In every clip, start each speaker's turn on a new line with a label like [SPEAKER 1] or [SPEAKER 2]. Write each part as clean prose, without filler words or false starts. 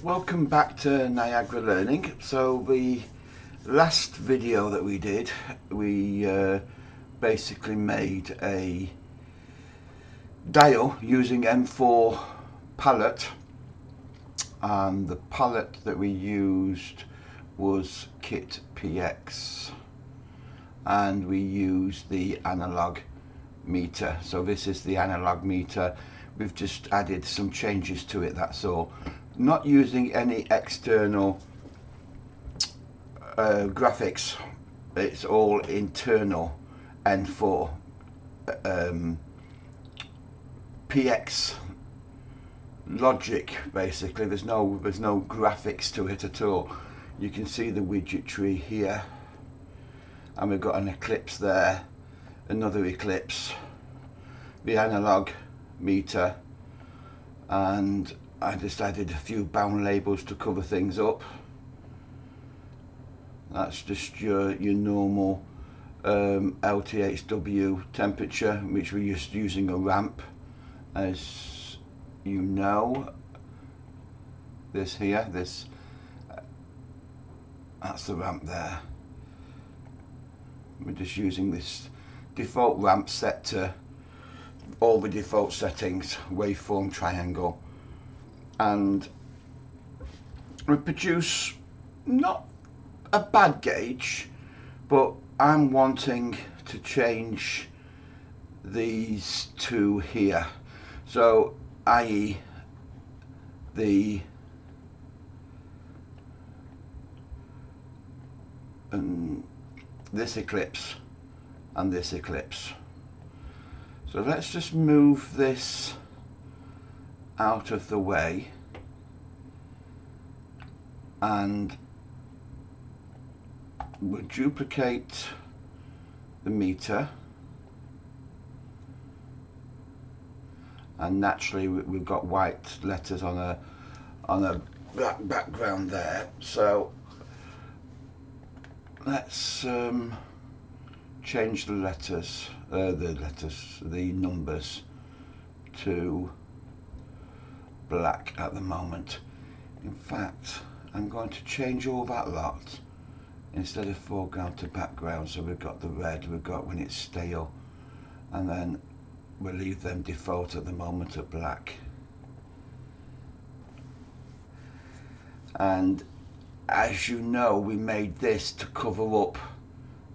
[SPEAKER 1] welcome back to Niagara Learning. So the last video that we did, we basically made a dial using M4 pallet, and the pallet that we used was kit PX, and we used the analog meter. So this is the analog meter. We've just added some changes to it, that's all. Not using any external graphics, it's all internal N4 PX logic. Basically there's no graphics to it at all. You can see the widgetry here, and we've got an eclipse there, another eclipse, the analog meter, and I just added a few bound labels to cover things up. That's just your normal LTHW temperature, which we're just using a ramp, as you know. This here, that's the ramp there. We're just using this default ramp set to all the default settings, waveform, triangle, and we produce not a bad gauge, but I'm wanting to change these two here. So i.e. this eclipse and this eclipse. So let's just move this out of the way, and we'll duplicate the meter, and naturally we've got white letters on a black background there. So let's change the numbers to black at the moment. In fact, I'm going to change all that lot instead of foreground to background. So we've got the red we've got when it's stale, and then we'll leave them default at the moment at black. And as you know, we made this to cover up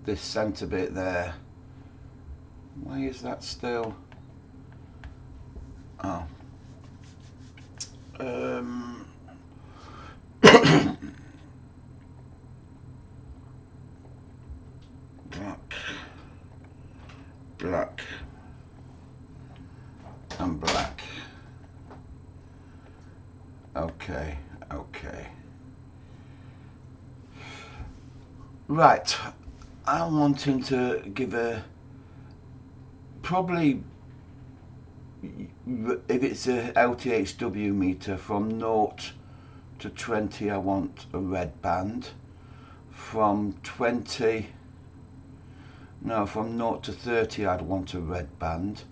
[SPEAKER 1] this center bit there. Why is that still? Oh. Black and black. Okay. Right, I'm wanting to give a, probably, if it's a LTHW meter, from 0 to 20 I want a red band. From 0 to 30 I'd want a red band.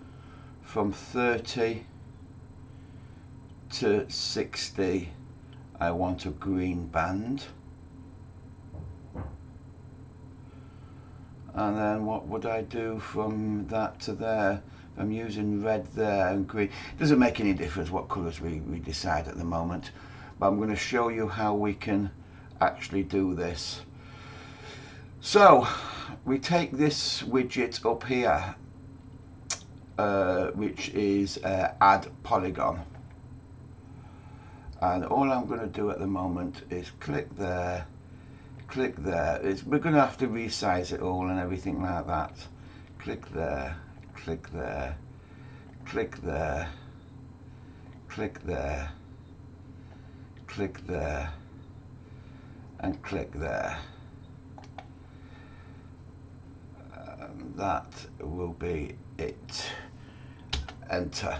[SPEAKER 1] From 30 to 60 I want a green band. And then what would I do from that to there? I'm using red there and green. It doesn't make any difference what colours we decide at the moment, but I'm going to show you how we can actually do this. So we take this widget up here, which is add polygon, and all I'm going to do at the moment is click there, click there. We're going to have to resize it all and everything like that. Click there, click there, click there, click there, click there, and click there. That will be it. Enter.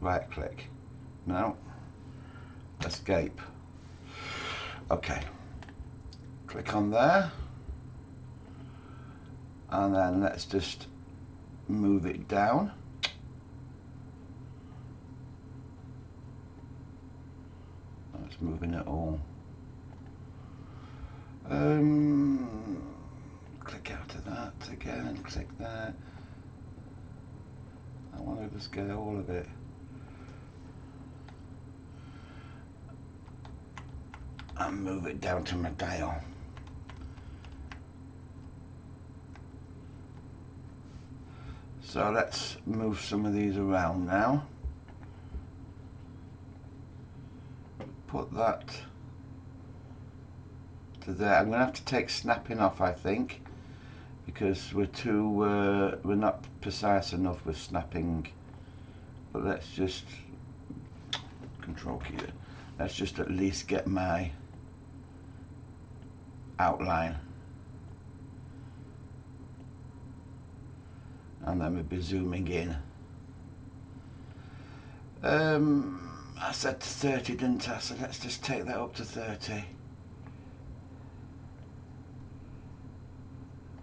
[SPEAKER 1] Right click. No. Escape. Okay. Click on there. And then let's just move it down. That's moving it all. Click out of that again, click there. I want to just get all of it. And move it down to my dial. So let's move some of these around now. Put that to there. I'm going to have to take snapping off, I think, because we're not precise enough with snapping. But let's just control key. Let's just at least get my outline, and then we'll be zooming in. I said to 30, didn't I? So let's just take that up to 30.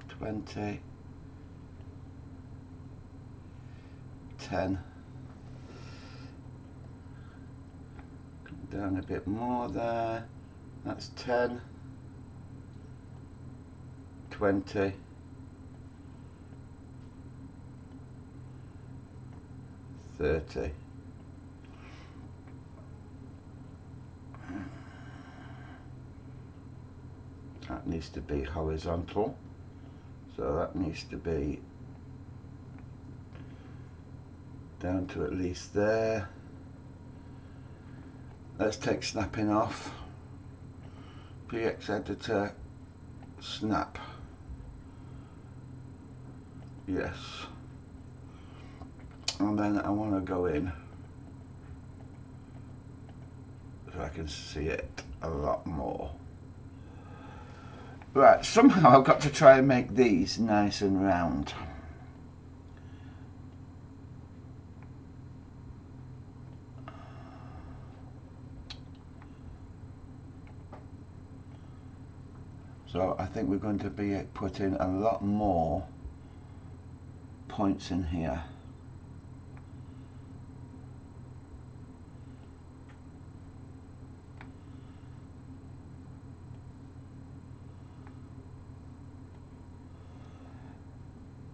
[SPEAKER 1] 20. 10. Come down a bit more there. That's 10. 20. 30. That needs to be horizontal, so that needs to be down to at least there. Let's take snapping off. PX editor, snap. Yes. And then I want to go in so I can see it a lot more. Right, somehow I've got to try and make these nice and round. So I think we're going to be putting a lot more points in here.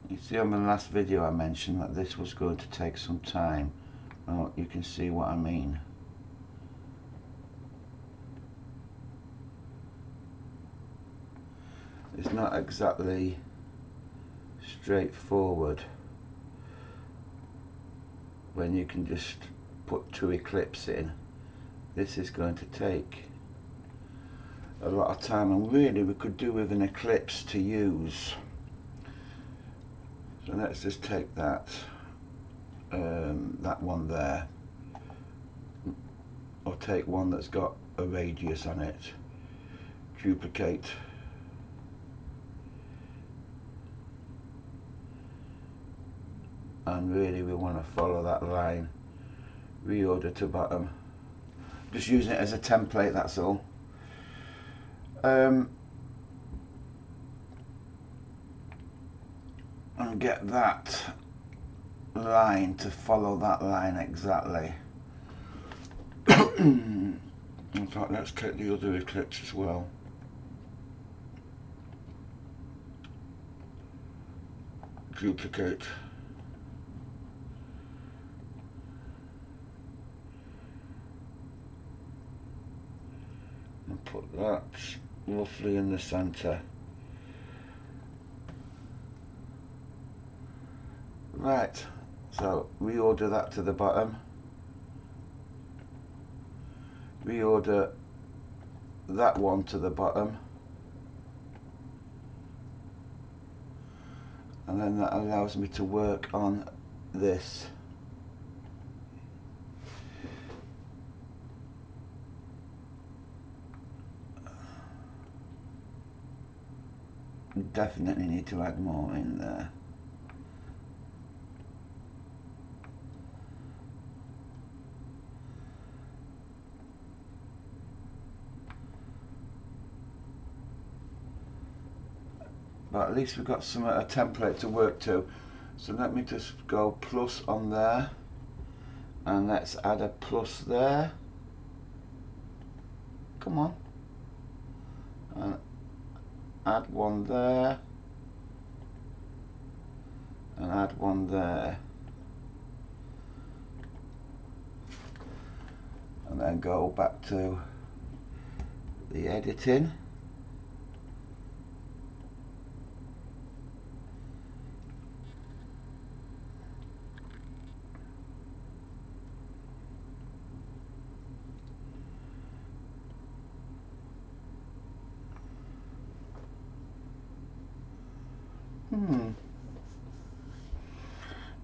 [SPEAKER 1] You see on the last video I mentioned that this was going to take some time. Well, you can see what I mean. It's not exactly straightforward when you can just put 2 eclipses in. This is going to take a lot of time, and really we could do with an eclipse to use. So let's just take that one there, or take one that's got a radius on it, duplicate, and really we want to follow that line, reorder to bottom, just using it as a template, that's all. And get that line to follow that line exactly. In fact, let's take the other eclipse as well. Duplicate. And put that roughly in the center. Right, so reorder that to the bottom. Reorder that one to the bottom. And then that allows me to work on this. Definitely need to add more in there. But at least we've got a template to work to. So let me just go plus on there, and let's add a plus there. come on, and add one there, and add one there, and then go back to the editing.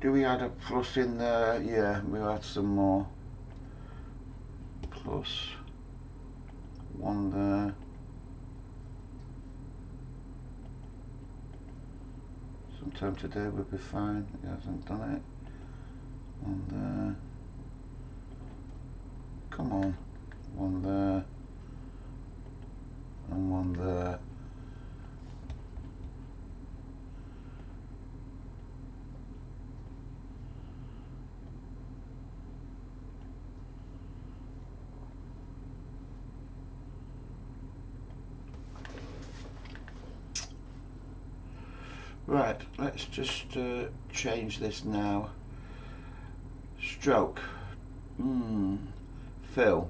[SPEAKER 1] Do we add a plus in there? Yeah, we'll add some more. Plus one there. Sometime today would be fine. He hasn't done it. One there. Come on. One there. And one there. Right, let's just change this now. Stroke. Fill.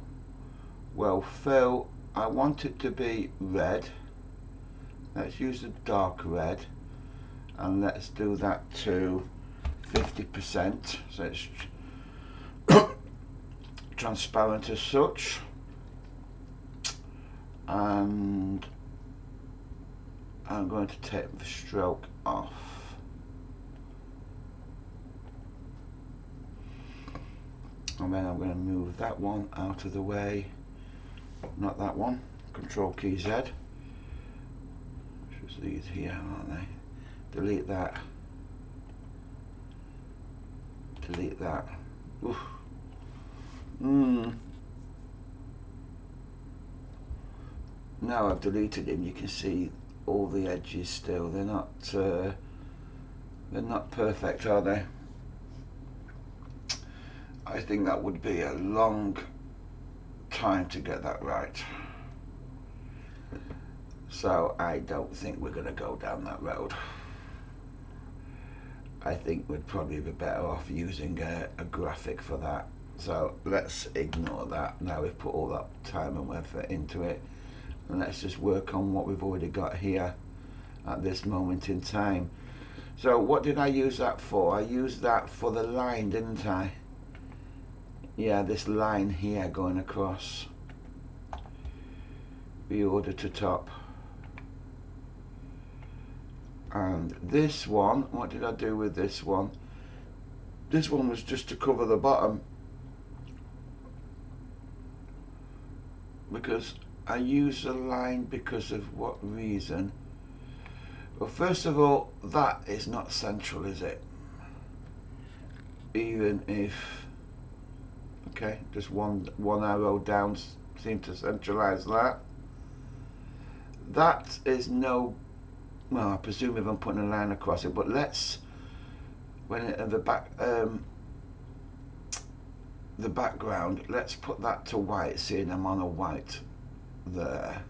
[SPEAKER 1] Well, fill, I want it to be red. Let's use the dark red, and let's do that to 50%, so it's transparent as such. And I'm going to take the stroke off. And then I'm going to move that one out of the way. Not that one. Control key Z. Just these here, aren't they? Delete that. Delete that. Oof. Now I've deleted him, you can see all the edges still. They're not perfect, are they? I think that would be a long time to get that right. So I don't think we're going to go down that road. I think we'd probably be better off using a graphic for that. So let's ignore that. Now we've put all that time and effort into it, and let's just work on what we've already got here at this moment in time. So what did I use that for? I used that for the line, didn't I? Yeah, this line here going across. Reorder to top. And this one, what did I do with this one? This one was just to cover the bottom, because I use the line because of what reason? Well, first of all, that is not central, is it? Even if, okay, just one arrow down seemed to centralize that. That is no, well, I presume if I'm putting a line across it, but let's, when it, the background, let's put that to white, seeing I'm on a white there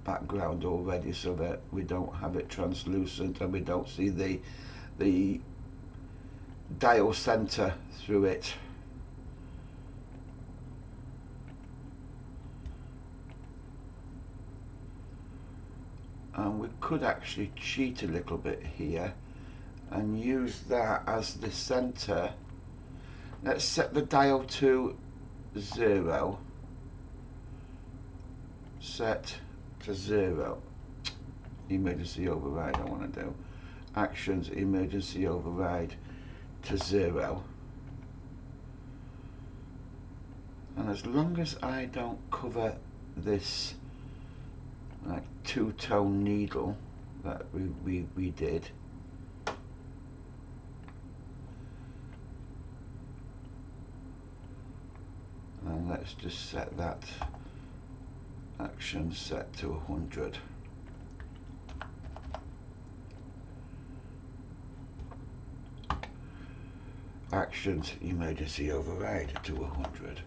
[SPEAKER 1] background already, so that we don't have it translucent and we don't see the dial center through it. And we could actually cheat a little bit here and use that as the center. Let's set the dial to 0. Set to 0. Emergency override I want to do. Actions, emergency override to 0. And as long as I don't cover this like two-tone needle that we did, and let's just set that action set to 100. Actions emergency override to 100.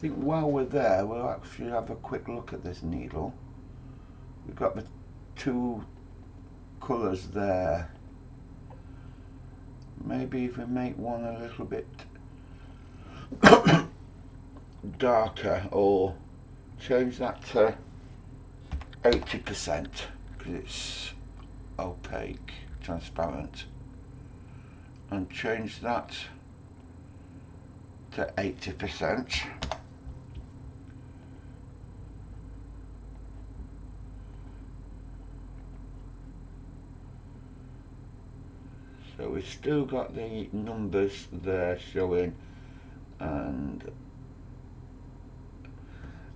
[SPEAKER 1] think while we're there, we'll actually have a quick look at this needle. We've got the two colours there. Maybe if we make one a little bit darker, or change that to 80% because it's opaque, transparent, and change that to 80%. So we've still got the numbers there showing, and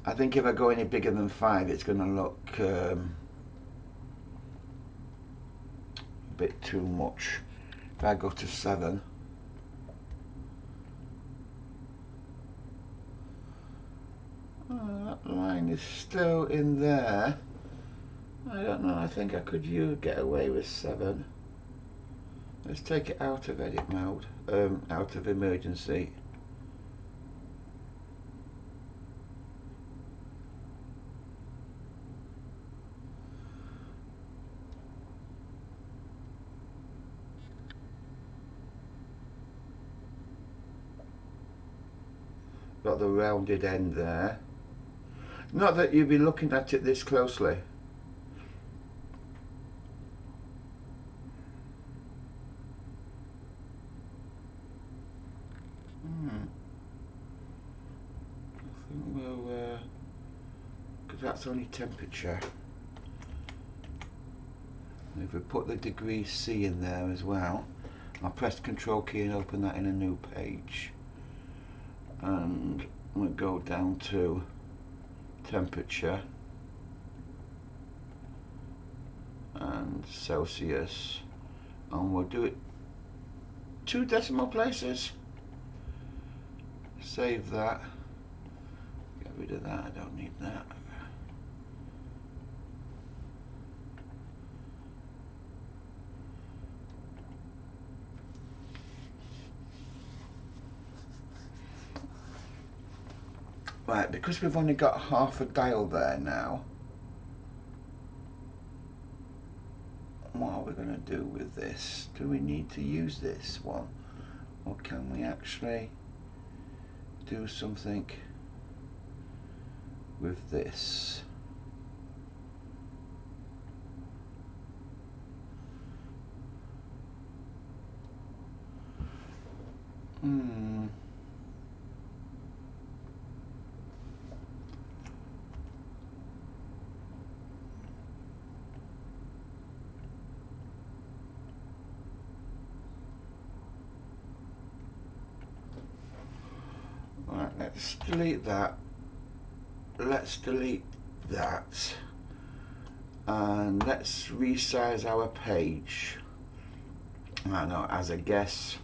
[SPEAKER 1] I think if I go any bigger than 5 it's going to look a bit too much. If I go to 7, that line is still in there. I don't know, I think I could get away with 7. Let's take it out of edit mode, out of emergency. Got the rounded end there. Not that you'd be looking at it this closely. I think we'll, because that's only temperature. And if we put the degree C in there as well, I'll press the control key and open that in a new page. And we'll go down to temperature and Celsius, and we'll do it 2 decimal places. Save that. Get rid of that, I don't need that. Right, because we've only got half a dial there now, what are we going to do with this? Do we need to use this one? Or can we actually do something with this? Right, let's delete that. Let's delete that. And let's resize our page. I know, as a guess,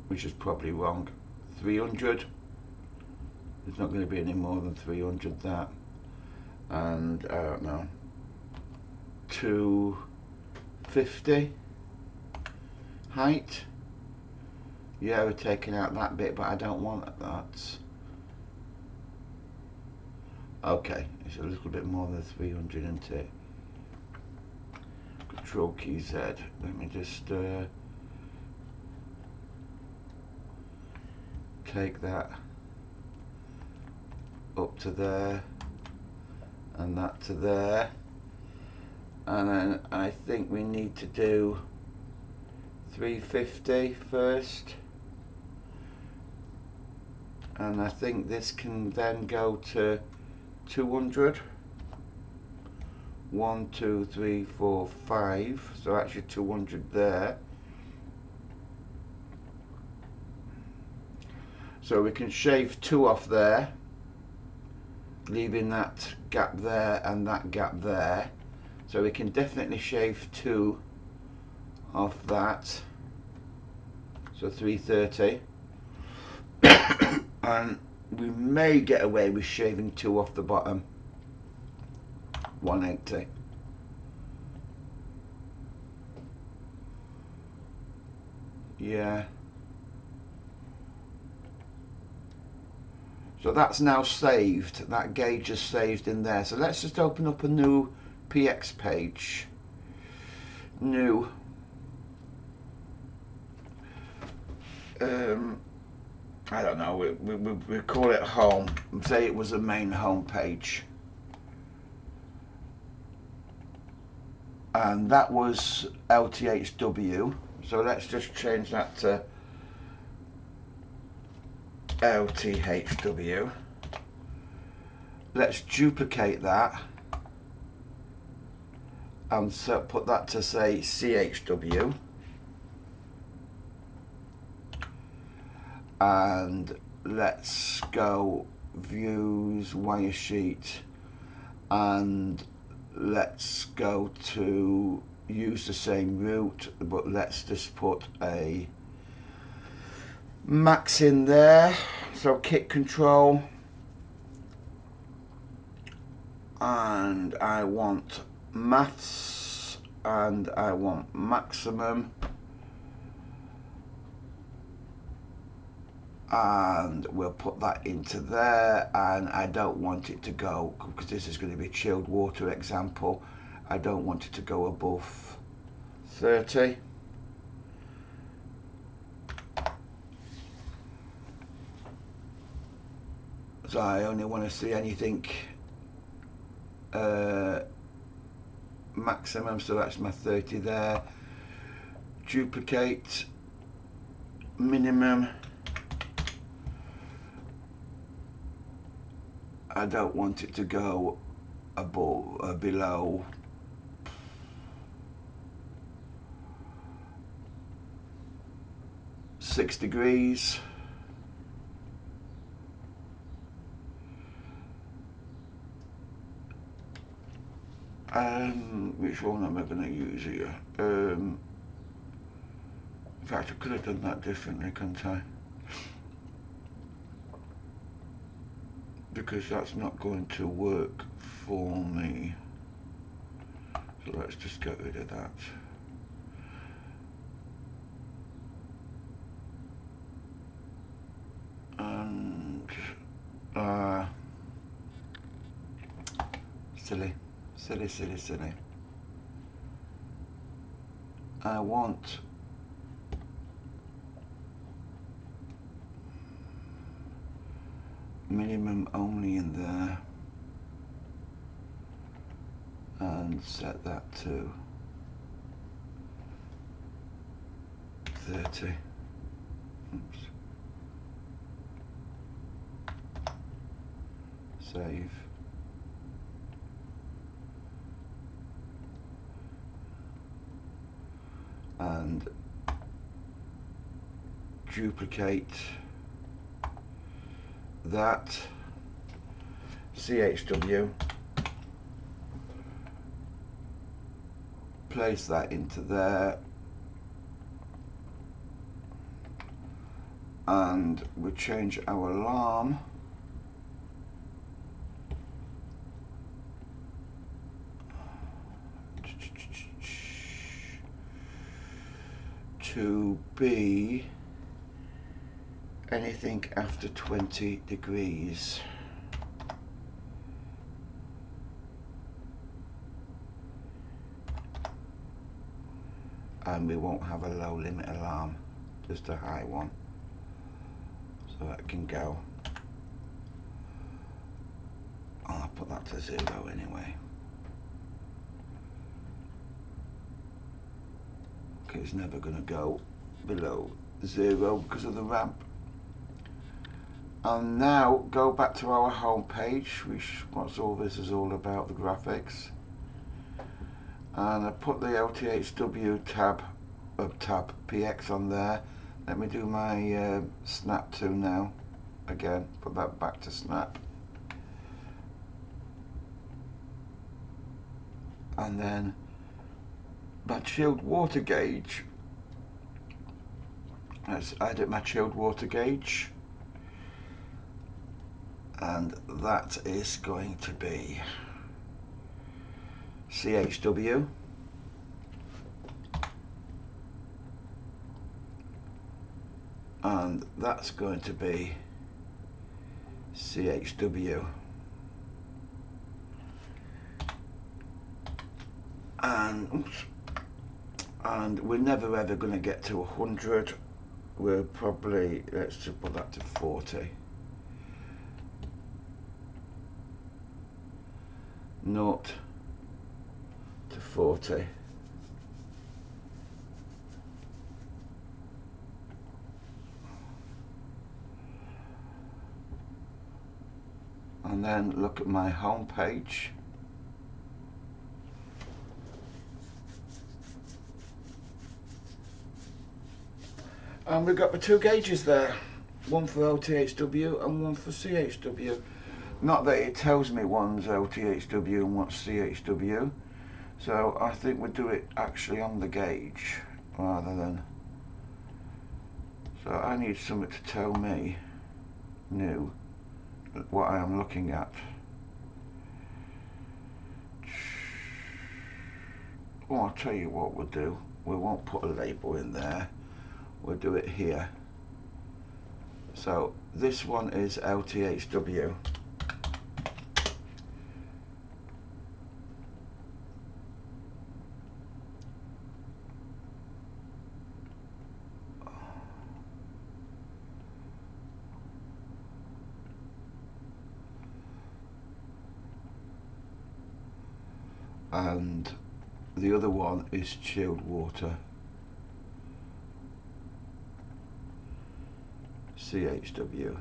[SPEAKER 1] which is probably wrong, 300. There's not going to be any more than 300 that. And I don't know, 250 height. Yeah, we're taking out that bit, but I don't want that. Okay, it's a little bit more than 300, isn't it? Control key Z. Let me just take that up to there and that to there, and then I think we need to do 350 first, and I think this can then go to 200. 1, 2, 3, 4, 5, so actually 200 there. So we can shave 2 off there, leaving that gap there and that gap there. So we can definitely shave 2 off that, so 330. And we may get away with shaving 2 off the bottom, 180. Yeah. So that's now saved, that gauge is saved in there. So let's just open up a new PX page. New. I don't know, we call it home. Say it was a main home page. And that was LTHW. So let's just change that to LTHW. Let's duplicate that and so put that to say CHW. And let's go views, wire sheet, and let's go to use the same route, but let's just put a max in there. So kit control, and I want maths, and I want maximum, and we'll put that into there. And I don't want it to go, because this is going to be chilled water example, I don't want it to go above 30. So I only want to see anything maximum, so that's my 30 there. Duplicate, minimum, I don't want it to go above below 6 degrees. Which one am I going to use here? In fact, I could have done that differently, couldn't I? Because that's not going to work for me. So let's just get rid of that. And silly. I want minimum only in there, and set that to 30. Oops. Save. And duplicate that, CHW, place that into there, and we'll change our alarm to be anything after 20 degrees. And we won't have a low limit alarm, just a high one. So that can go. I'll put that to 0 anyway. Okay, it's never going to go below 0 because of the ramp. And now go back to our home page, which what all this is all about, the graphics. And I put the LTHW tab PX on there. Let me do my snap to now. Again, put that back to snap. And then my chilled water gauge. Let's edit my chilled water gauge. And that is going to be CHW. And that's going to be CHW. And we're never ever going to get to 100. We're probably, let's just put that to 40. 0 to 40. And then look at my home page. And we've got the two gauges there, one for LTHW and one for CHW. Not that it tells me one's LTHW and one's CHW, so I think we'll do it actually on the gauge rather than. So I need something to tell me new what I am looking at. Oh, I'll tell you what we'll do. We won't put a label in there. We'll do it here. So this one is LTHW. And the other one is chilled water, CHW.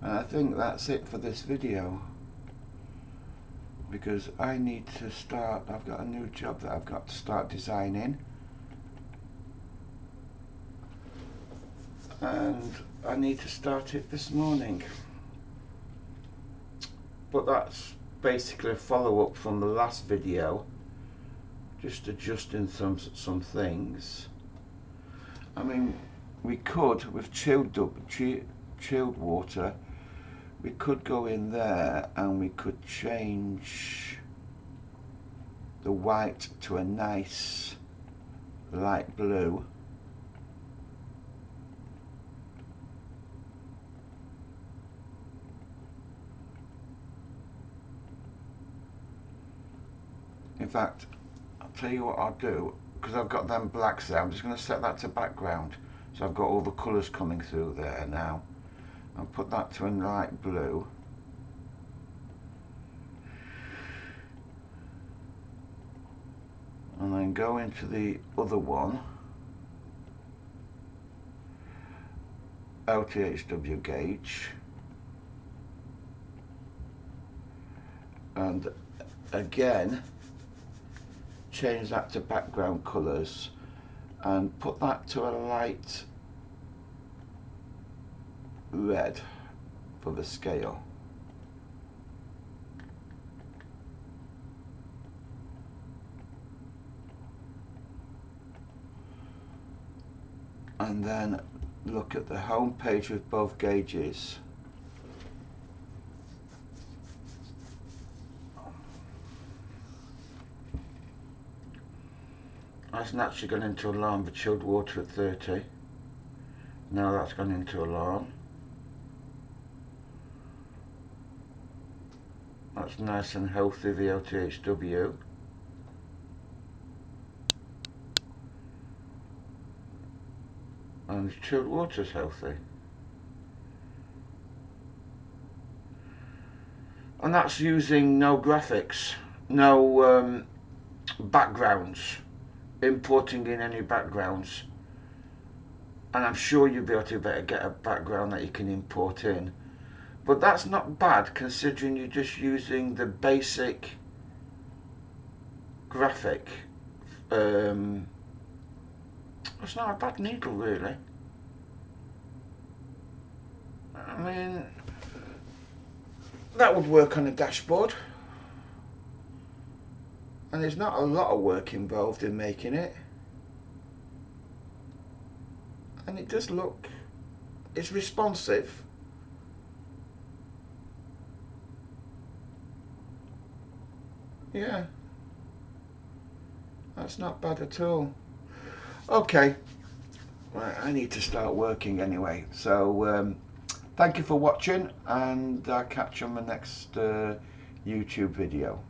[SPEAKER 1] And I think that's it for this video, because I need to start, I've got a new job that I've got to start designing, and I need to start it this morning. But that's basically a follow-up from the last video, just adjusting some things. I mean, we could, with chilled water, we could go in there and we could change the white to a nice light blue. In fact, I'll tell you what I'll do, because I've got them blacks there, I'm just going to set that to background. So I've got all the colours coming through there now. I'll put that to a light blue. And then go into the other one, LTHW gauge. And again, change that to background colours and put that to a light red for the scale. And then look at the home page with both gauges. That's naturally gone into alarm for chilled water at 30. Now that's gone into alarm. That's nice and healthy, the LTHW. And chilled water's healthy. And that's using no graphics, no backgrounds, importing in any backgrounds. And I'm sure you'll be able to better get a background that you can import in. But that's not bad, considering you're just using the basic graphic. It's not a bad needle, really. I mean, that would work on a dashboard. And there's not a lot of work involved in making it. And it does look, it's responsive. Yeah, that's not bad at all. Okay, right, I need to start working anyway. So thank you for watching, and I'll catch you on the next YouTube video.